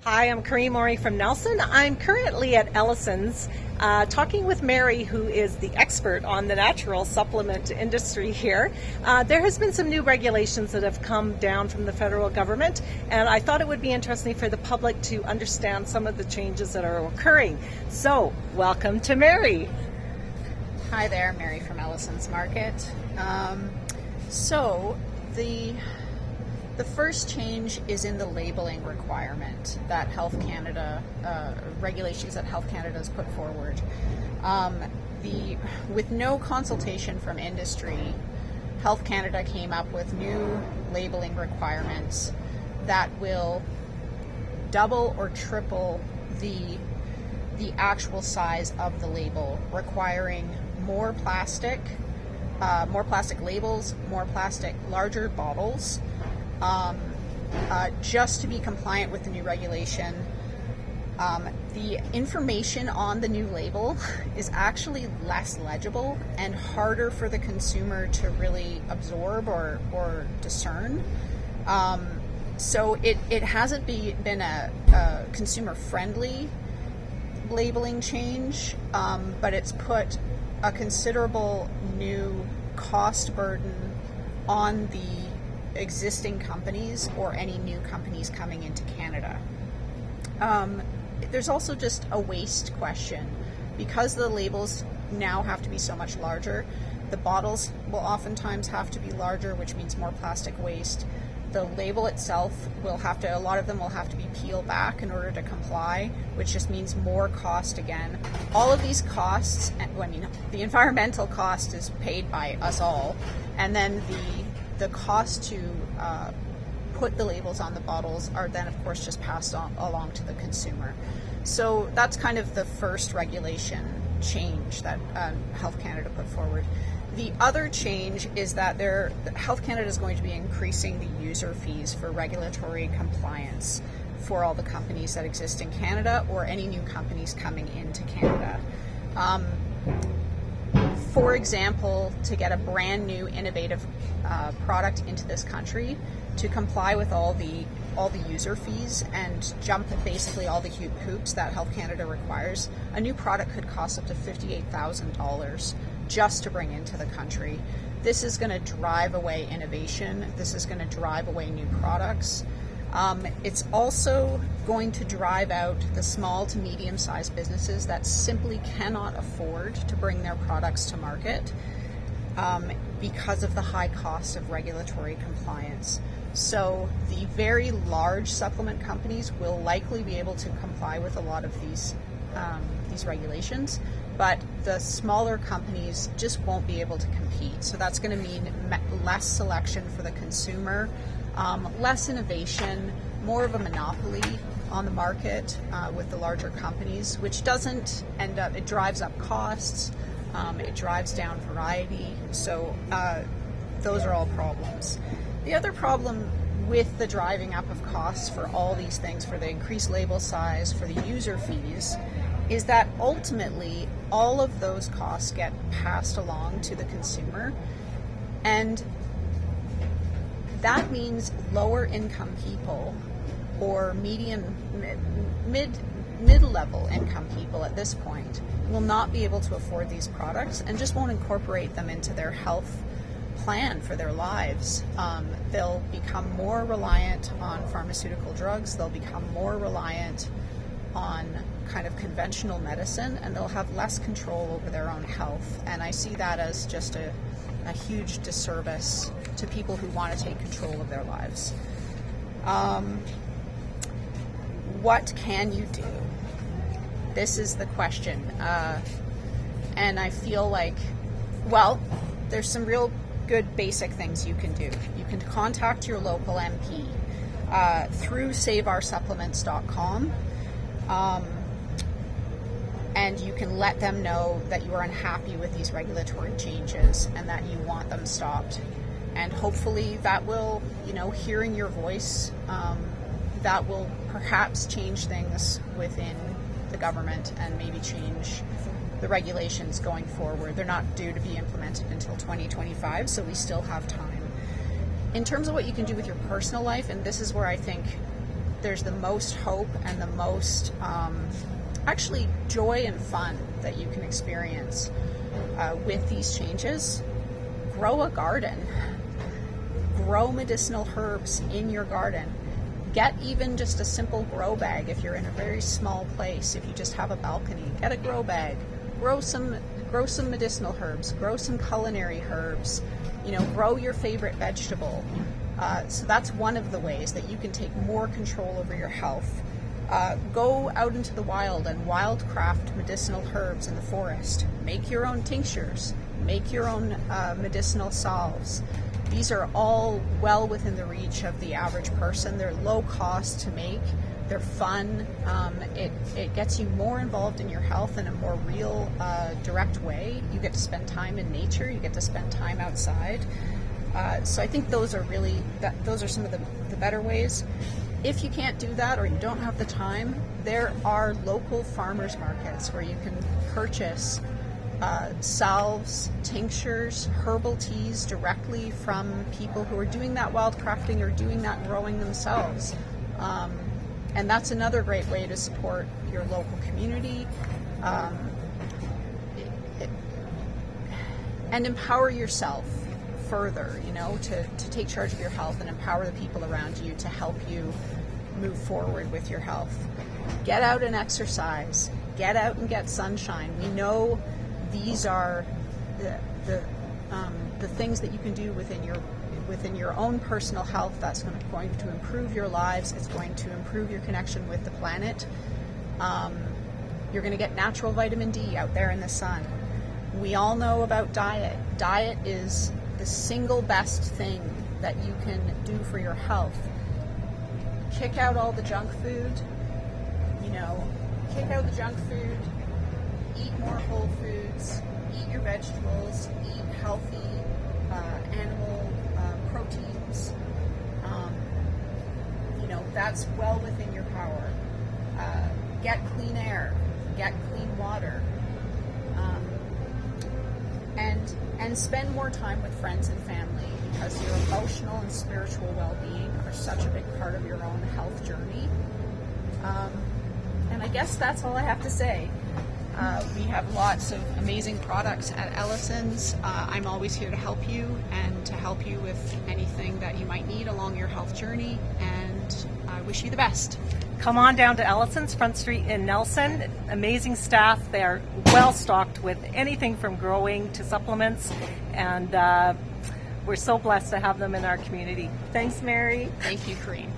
I am Kareem Mori from Nelson. I'm currently at Ellison's talking with Mary, who is the expert on the natural supplement industry here. There has been some new regulations that have come down from the federal government, and I thought it would be interesting for the public to understand some of the changes that are occurring. So, welcome to Mary. Hi there, Mary from Ellison's Market. So the first change is in the labeling requirement that Health Canada, regulations that Health Canada has put forward. With no consultation from industry, Health Canada came up with new labeling requirements that will double or triple the actual size of the label, requiring more plastic labels, more plastic, larger bottles, just to be compliant with the new regulation. The information on the new label is actually less legible and harder for the consumer to really absorb or discern. So it hasn't been a consumer-friendly labeling change, but it's put a considerable new cost burden on the existing companies or any new companies coming into Canada. There's also just a waste question. Because the labels now have to be so much larger, the bottles will oftentimes have to be larger, which means more plastic waste. The label itself a lot of them will have to be peeled back in order to comply, which just means more cost again. All of these costs, the environmental cost is paid by us all, and then the cost to put the labels on the bottles are then of course just passed on along to the consumer. So that's kind of the first regulation change that Health Canada put forward. The other change is that Health Canada is going to be increasing the user fees for regulatory compliance for all the companies that exist in Canada or any new companies coming into Canada. For example, to get a brand new innovative product into this country, to comply with all the user fees and jump basically all the hoops that Health Canada requires, a new product could cost up to $58,000 just to bring into the country. This is going to drive away innovation. This is going to drive away new products. It's also going to drive out the small to medium-sized businesses that simply cannot afford to bring their products to market because of the high cost of regulatory compliance. So the very large supplement companies will likely be able to comply with a lot of these regulations, but the smaller companies just won't be able to compete. So that's going to mean less selection for the consumer, less innovation, more of a monopoly on the market with the larger companies, which doesn't end up, it drives up costs, it drives down variety. So those are all problems. The other problem with the driving up of costs for all these things, for the increased label size, for the user fees, is that ultimately all of those costs get passed along to the consumer, and that means lower income people or mid-level income people at this point will not be able to afford these products and just won't incorporate them into their health plan for their lives. They'll become more reliant on pharmaceutical drugs, they'll become more reliant on kind of conventional medicine, and they'll have less control over their own health. And I see that as just a huge disservice to people who want to take control of their lives. What can you do? This is the question. And I feel like, well, there's some real good basic things you can do. You can contact your local MP through saveoursupplements.com. And you can let them know that you are unhappy with these regulatory changes and that you want them stopped. And hopefully that will, hearing your voice, that will perhaps change things within the government and maybe change the regulations going forward. They're not due to be implemented until 2025, so we still have time. In terms of what you can do with your personal life, and this is where I think there's the most hope and the most actually joy and fun that you can experience with these changes. Grow a garden. Grow medicinal herbs in your garden. Get even just a simple grow bag if you're in a very small place. If you just have a balcony, get a grow bag. Grow some medicinal herbs. Grow some culinary herbs. Grow your favorite vegetable. So that's one of the ways that you can take more control over your health. Go out into the wild and wildcraft medicinal herbs in the forest. Make your own tinctures. Make your own medicinal salves. These are all well within the reach of the average person. They're low cost to make. They're fun. It gets you more involved in your health in a more real, direct way. You get to spend time in nature. You get to spend time outside. So I think those are some of the better ways. If you can't do that or you don't have the time, there are local farmers markets where you can purchase salves, tinctures, herbal teas directly from people who are doing that wild crafting or doing that growing themselves. And that's another great way to support your local community and empower yourself further, to take charge of your health and empower the people around you to help you move forward with your health. Get out and exercise. Get out and get sunshine. We know these are the things that you can do within your own personal health. That's going to improve your lives. It's going to improve your connection with the planet. You're going to get natural vitamin D out there in the sun. We all know about diet. Diet is the single best thing that you can do for your health. Kick out all the junk food. Kick out the junk food. Eat more whole foods. Eat your vegetables. Eat healthy animal proteins. That's well within your power. Get clean air. Get clean water. And spend more time with friends and family, because your emotional and spiritual well-being are such a big part of your own health journey. And I guess that's all I have to say. We have lots of amazing products at Ellison's. I'm always here to help you and to help you with anything that you might need along your health journey, and I wish you the best. Come on down to Ellison's, Front Street in Nelson. Amazing staff. They are well stocked with anything from growing to supplements, and we're so blessed to have them in our community. Thanks, Mary. Thank you, Corinne.